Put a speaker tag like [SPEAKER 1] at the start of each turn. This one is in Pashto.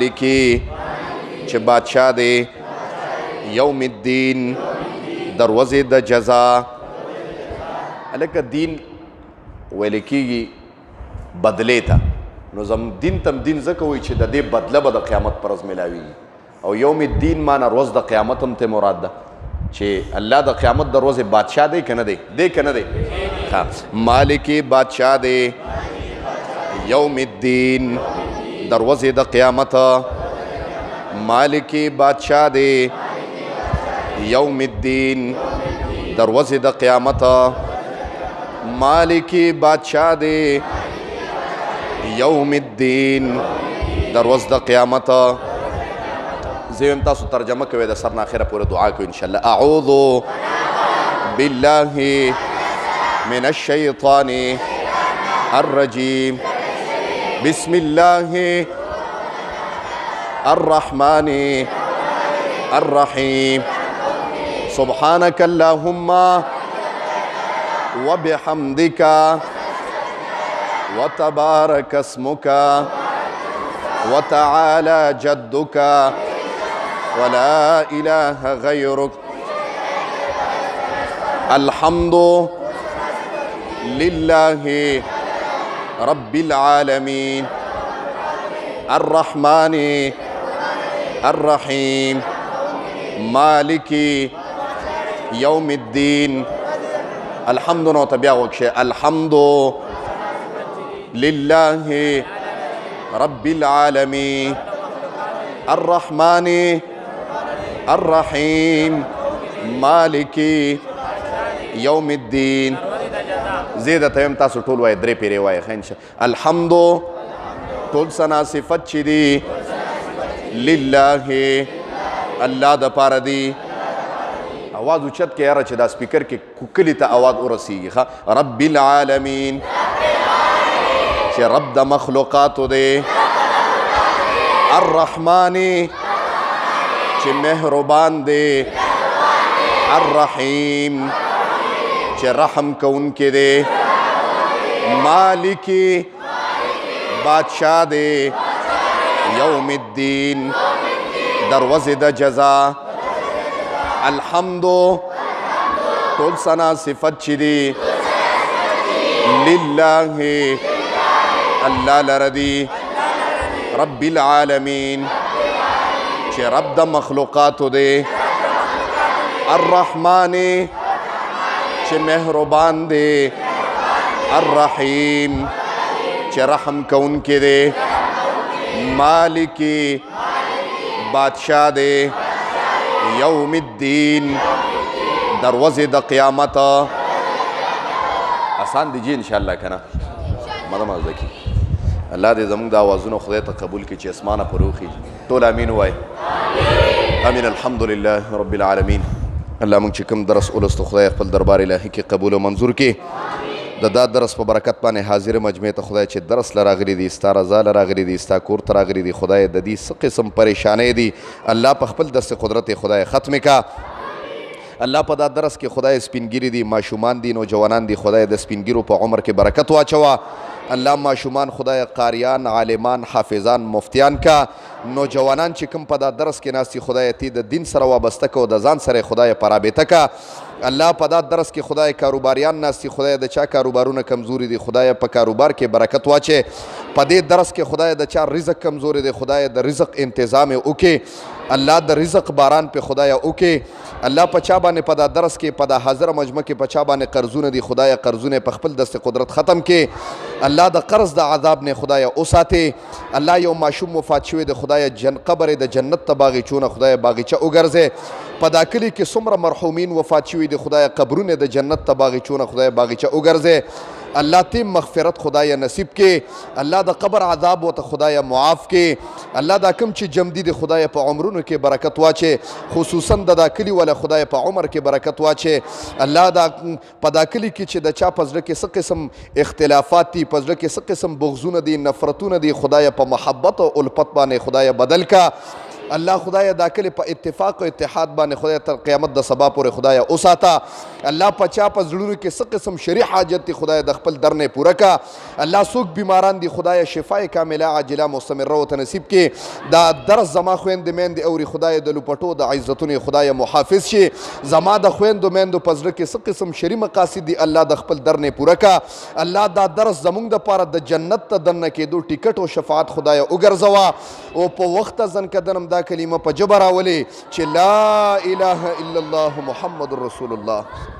[SPEAKER 1] لیکي چې بادشاه دی یوم الدین دروازې د جزا. هلکه دین ویل کېږي بدلې ته، نو زم دین تم دین ځکه وایي چې د دې بدله به د قیامت پر ورځ میلاویږي. او یوم الدین معنی ورځ د قیامت هم ته مراد ده چې الله د قیامت د ورځې بادشاه دی که نه دی؟ دی که نه دی؟ مالک بادشاه دی یوم الدین دروازې د قیامت. مالک بادشاه دی یوم الدین دروازې د قیامت. مالک بادشاه دی یوم الدین دروازې د قیامت. زه یم تاسو ترجمه کوئ د سر نه اخره پورې دعا کوئ انشاءالله. اعوذ بالله من الشیطان الرجیم بسم الله الرحمن الرحیم سبحانك اللهم وبحمدك وتبارك اسمك وتعالى جدك ولا إله غيرك الحمد لله رب العالمين الرحمن الرحيم مالك يوم الدين. الحمد نو تبیا وکشه الحمد لله رب العالمين الرحمن الرحيم مالك يوم الدين. زیده تیم تاسو ټول وای درې پیرې وای خنشه. الحمد ټول سنا صفت چي دي لله الله د پاره دي. आवाज اوچت کې یاره چې دا سپیکر کې کلی ته आवाज ورسیږي. رب العالمین چې رب د مخلوقاتو دی. الرحمن چې مهربان دی. الرحیم چې رحم کوونکی دی. مالک بادشاہ دی یوم الدین دروازې د جزا. الحمد ټول ثنا صفت چې دی لله الله لره دی. رب العالمین چې رب د مخلوقاتو دی. الرحمن چې مهربان دی. الرحیم چې رحم کوونکی دی. مالک بادشاہ دی یوم الدین دروازې د قیامت. آسان دی جی انشاءالله که نه مده مزده کی. الله دې زموږ د آوازونو خدای ته قبول کړي چې اسمانه پر وخیږي. ټول امین ووایه. امین. الحمدلله رب العالمین. الله موږ چې کوم درس ولستو خدای خپل دربار الهي کې قبول او منظور کړي. د دا درس په برکت باندې حاضر مجمع ته خدای چې درس له راغلي دي، ستا رضا له راغلي دي، ستا کور ته راغلي دي، خدای د دې څه قسم پریشانۍ دي الله په خپل دست قدرت خدای ختم کا. الله په دا درس کې خدای سپینګیري دي، ماشومان دي، نوجوانان دي، خدای د سپینګیرو په عمر کې برکت واچوه. الله ماشومان خدای قاریان، عالمان، حافظان، مفتیان کا. نوجوانان چې کوم په دا درس کې ناستي خدای تی د دین سره وابسته که او د ځان سره خدای په رابطه کا. الله په دا درس کې خدای کاروباریان ناستي خدای د چا کاروبارونه کمزوري دي خدای په کاروبار کې برکت واچي. په دې درس کې خدای د چا رزق کمزوري دی خدای د رزق انتظام وکړي. الله د رزق باران په خدای وکړي. الله په چا باندې په دا درس کې په دا حاضر مجمع کې په چا باندې قرضونه دي خدای قرضونه په خپل دست قدرت ختم کړي. الله د قرض د عذاب نه خدای اوساتي. الله یو ماشوم وفات شوی د خدای قبر د جنت ته باغچونه خدای باغچه وګرځي. په دا کلي کې څومره مرحومین وفات شوي دي خدای قبرونه د جنت ته باغچونه خدای باغچه وګرځي. الله ته مغفرت خدای نصیب کې. الله د قبر عذاب وته خدای معاف کې. الله دا کم چې جمدی د خدای په عمرونو کې برکت واچي، خصوصا د دا کلی ولا خدای په عمر کې برکت واچي. الله دا په دا کلی کې چې د چا په زړه کې څه قسم اختلافات دي، په زړه کې څه قسم بغضونه دي، نفرتونه دي، خدای په محبت او الفت باندې خدای بدل کا. الله خدای دا کلی په اتفاق او اتحاد باندې خدای تر قیامت د سبا پورې خدای اوساته الله په چا په زړونو کې څه قسم شرعي حاجت دی خدای د خپل در نه پوره کا الله څوک بیماران دي خدای شفای کامله عاجله مستمره او نصیب کې دا درس زما خويندې میندې اوري خدای د لوپټو د عزتونو خدای محافظ شي زما د خويندو میندو په زړه کې څه قسم شرعي مقاصد دي الله د خپل در نه پوره کا الله دا درس زمونږ د پاره د جنت ته دننه کېدو ټیکټ او شفاعت خدای وګرځوا او په وخت ځن کدنم دا کلمه په جبر راولي چې لا اله الا الله محمد رسول الله